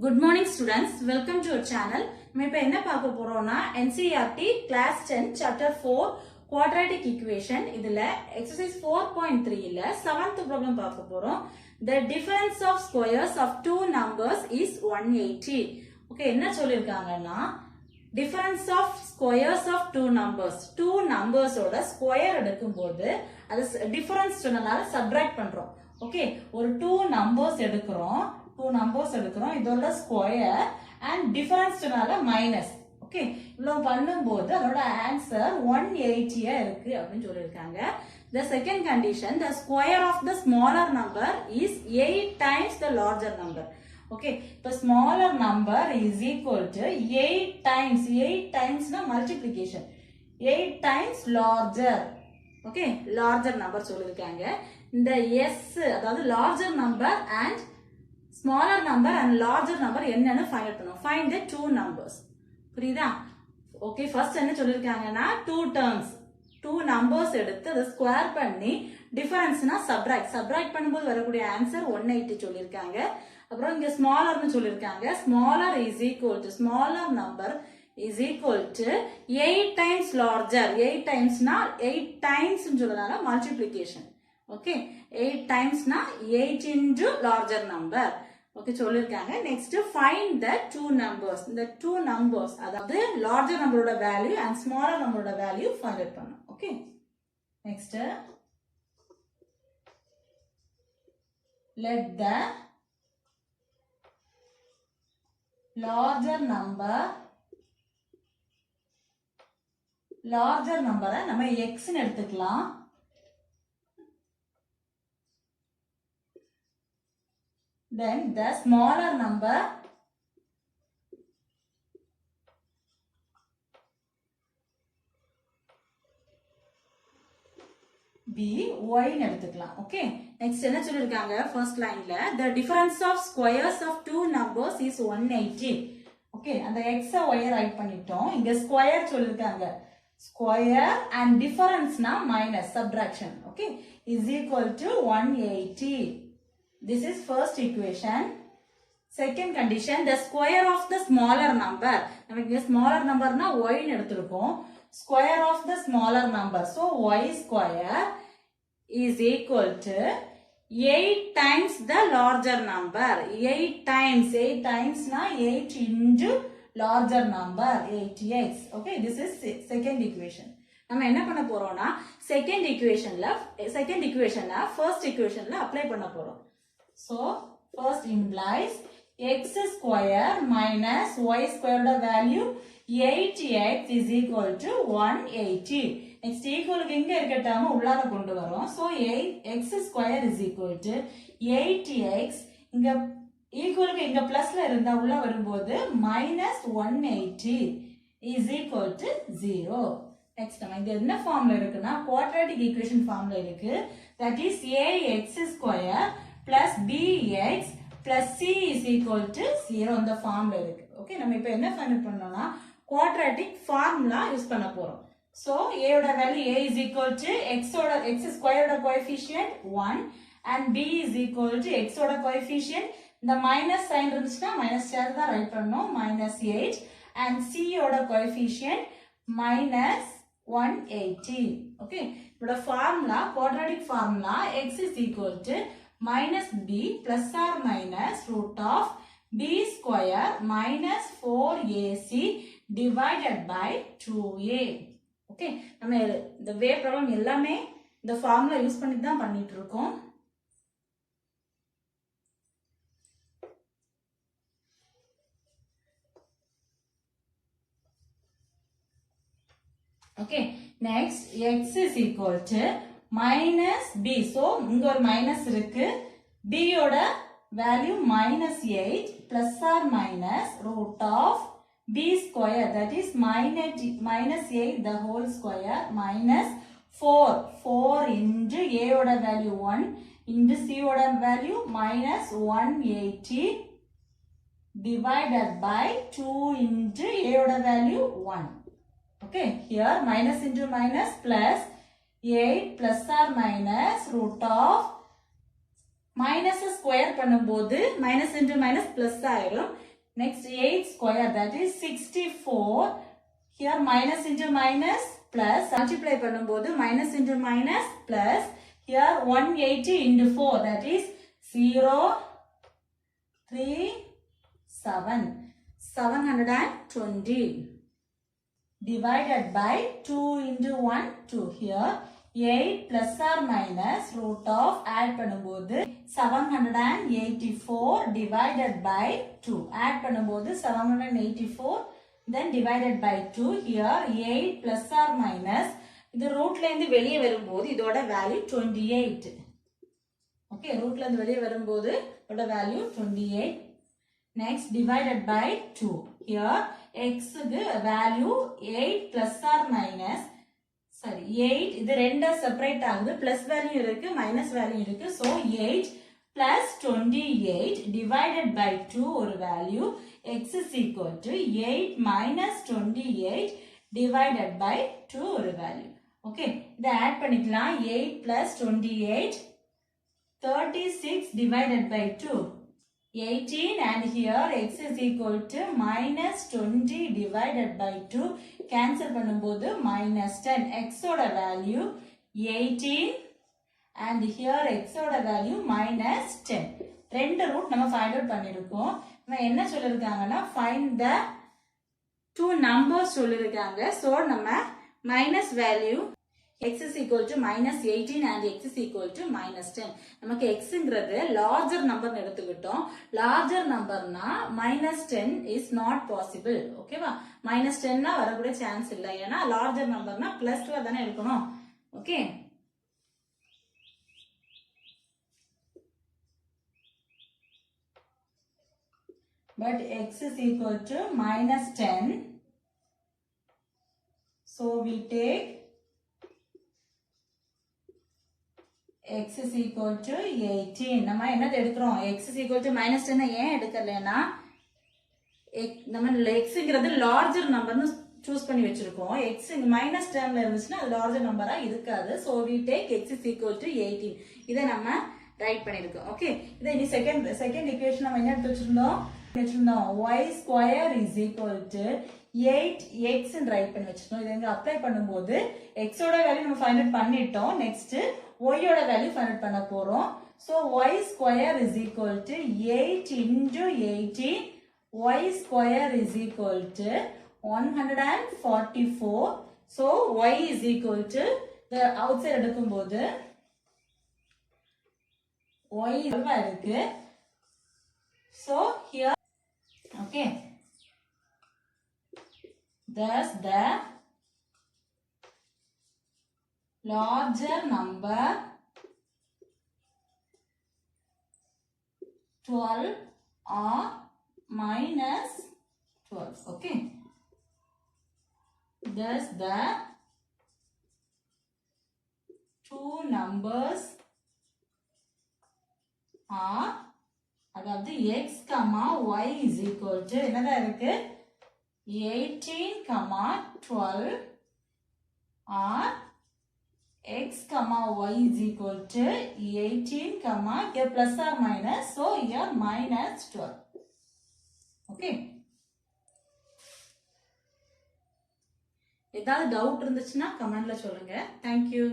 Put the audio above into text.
Good morning students, welcome to our channel. நம்ம இப்ப என்ன பார்க்க போறோம்னா NCERT class 10 chapter 4 quadratic equation இதுல exercise 4.3 ல 7th problem பார்க்க போறோம். The difference of squares of two numbers is 180. Okay, என்ன சொல்லிருக்காங்கன்னா difference of squares of two numbers ஓட square எடுக்கும்போது அது difference சொன்னனால subtract பண்றோம். ஓகே, ஒரு two numbers எடுக்கிறோம் இதோட ஸ்கொயர் அண்ட் டிஃபரன்ஸ்னால மைனஸ். ஓகே, இவ்வளவு பண்ணும்போது அதோட ஆன்சர் 180 இருக்கு அப்படின்னு சொல்லியிருக்காங்க. The second condition, the square of the smaller number is 8 times the larger number. Okay, the smaller number is equal to 8 times na multiplication, 8 times larger. Okay, larger number சொல்லியிருக்காங்க. இந்த s அதாவது larger number and smaller number and larger number என்னன்னு find out பண்ணணும். Find the two numbers. புரியுதா? Okay, first என்ன சொல்லிருக்காங்கன்னா two numbers எடுத்து அதை square பண்ணி டிஃபரன்ஸ்னா சப்ட்ராக்ட் பண்ணும்போது வரக்கூடிய ஆன்சர் 180 சொல்லிருக்காங்க. அப்புறம் இங்க ஸ்மாலர்னு சொல்லிருக்காங்க. Smaller number is equal to 8 times larger. 8 timesனா 8 times சொல்றதால மல்டிப்ளிகேஷன். ஓகே, 8 timesனா 8 into larger number. ஓகே சொல்லிருக்காங்க. Next find the two numbers. இந்த two numbers அதாவது larger numberோட வேல்யூ and smaller numberோட வேல்யூ find out பண்ணணும். Okay, next let the larger number நம்ம x ன்னு எடுத்துக்கலாம். Then the smaller number be y ன்னு எடுத்துக்கலாம். ஓகே, நெக்ஸ்ட் என்ன சொல்லிருக்காங்க ஃபர்ஸ்ட் லைன்ல the difference of squares of two numbers is 180. Okay, அந்த x y ரைட் பண்ணிட்டோம். இங்க ஸ்கொயர் சொல்லிருக்காங்க. ஸ்கொயர் and differenceனா minus subtraction. Okay, is equal to 180. This is first equation. Second condition, the square of the smaller number. நமக்கு smaller number na y ன்னு எடுத்துருக்கோம். Square of the smaller number. So y square is equal to 8 times the larger number. 8 times na 8 into larger number 8x. Okay, this is second equation. நம்ம என்ன பண்ண போறோம்னா second equationல first equationல apply பண்ண போறோம். So first implies x square minus y square value 8x is equal to 180. Next equal இங்க இருக்க term உள்ளார கொண்டு வரோம். So x square is equal to 8x இங்க equal இங்க பிளஸ்ல இருந்தா உள்ள வரும்போது minus 180 is equal to 0. Next நம்ம இது என்ன ஃபார்ம்ல இருக்குன்னா quadratic equation ஃபார்ம்ல இருக்கு. That is ax square plus bx plus c is equal to 0 இந்த ஃபார்ம்ல இருக்கு. ஓகே, நம்ம இப்போ என்ன ஃபைண்ட் பண்ணோம்னா quadratic ஃபார்முலா யூஸ் பண்ண போறோம். So a ஓட value a is equal to x square ஓட coefficient 1 and b is equal to x ஓட கோஎஃபிஷியன்ட் இந்த மைனஸ் சைன் இருந்துச்சுன்னா மைனஸ் சேர் தான் ரைட் பண்ணனும் -8 and c ஓட கோஎஃபிஷியன்ட் -180. ஓகே, இதோட formula quadratic formula x is equal to minus b plus or minus root of b square minus 4ac divided by 2a. Okay, நம்ம இந்த வே problem எல்லாமே இந்த formula use பண்ணி தான் பண்ணிட்டு இருக்கோம். Okay, next x is equal to minus b. So இங்க ஒரு மைனஸ் இருக்கு. b ஓட value -8 plus or minus root of b square, that is -8 the whole square minus 4 into a ஓட வேல்யூ 1 into c ஓட value -180 divided by 2 into a ஓட value 1. Okay, here minus into minus plus 8 plus or minus root of minus square பண்ணும்போது minus into minus plus ஆயிரும். Next 8 square, that is 64. Here minus into minus plus, multiply பண்ணும்போது minus into minus plus, here 180 into 4, that is 0, 3, 7, 720. Divided by 2 into 1, 2. Here 8 plus or minus root of, add பண்ணும்போது 784 divided by 2. Add பண்ணும்போது 784, then divided by 2. Here 8 plus or minus, இது rootல இருந்து வெளியே வரும்போது இதோட value 28. Okay, rootல இருந்து வெளியே வரும்போது இதோட value 28. Next, divided by 2. Here x value 8 plus or minus, sorry 8, இது ரெண்டா செப்பரேட் ஆகுது, plus value இருக்கு minus value இருக்கு, so 8 plus 28 divided by 2 ஒரு value, x is equal to 8 minus 28 divided by 2 ஒரு value. Okay, இதை add பண்ணிக்கலாம். 8 plus 28, 36 divided by 2, 18, and here x is equal to minus 20 divided by 2. Cancel பண்ணும்போது minus 10. X ஓட value 18 and here x ஓட value minus 10. ரெண்டு root நம்ம find out பண்ணிருக்கோம். நம்ம என்ன சொல்லிருக்காங்கன்னா find the two numbers சொல்லிருக்காங்க. So நம்ம minus value x is equal to minus 18 and x is equal to minus 10. நமக்கு x ங்கிறது larger number எடுத்துக்கிட்டோம். Larger numberனா minus 10 is not possible. ஓகேவா? minus 10 னா வரக்கூடிய சான்ஸ் இல்லை. ஏன்னா larger numberனா plus 2 தானே இருக்கணும். Okay, but x is equal to minus 10. So we take x is equal to 18. நம்ம என்னது எடுக்கிறோம்? x is equal to minus 10 ஏன் எடுக்கலைன்னா நம்ம x ங்கிறது larger numberனு choose பண்ணி வச்சிருக்கோம். x minus 10ல இருந்துச்சுன்னா அது larger numberஆ இருக்காது. So we take x is equal to 18. இதை நம்ம ரைட் பண்ணிருக்கோம். ஓகே, இதை இனி செகண்ட் equation நம்ம என்ன எடுத்து வச்சிருந்தோம்? y square is equal to 8x ன்னு ரைட் பண்ணி வச்சிருக்கோம். இதை இங்க அப்ளை பண்ணும்போது x ஓட வேல்யூ நம்ம ஃபைண்ட் அவுட் பண்ணிட்டோம். நெக்ஸ்ட் y ஓட வேல்யூ ஃபைண்ட் அவுட் பண்ண போறோம். So y square is equal to 8 into 18. Y square is equal to 144. So y is equal to, the outside எடுக்கும்போது y இருக்கு. So here, okay, thus the larger number 12 or minus 12. Okay, thus the two numbers are, அதாவது x, y is equal to என்னதான் இருக்கு? 18, 12 or x, y is equal to 18, here plus or minus, so here minus 12. Okay. ஏதாவது doubt இருந்துச்சுன்னா கமெண்ட்ல சொல்லுங்க. Thank you.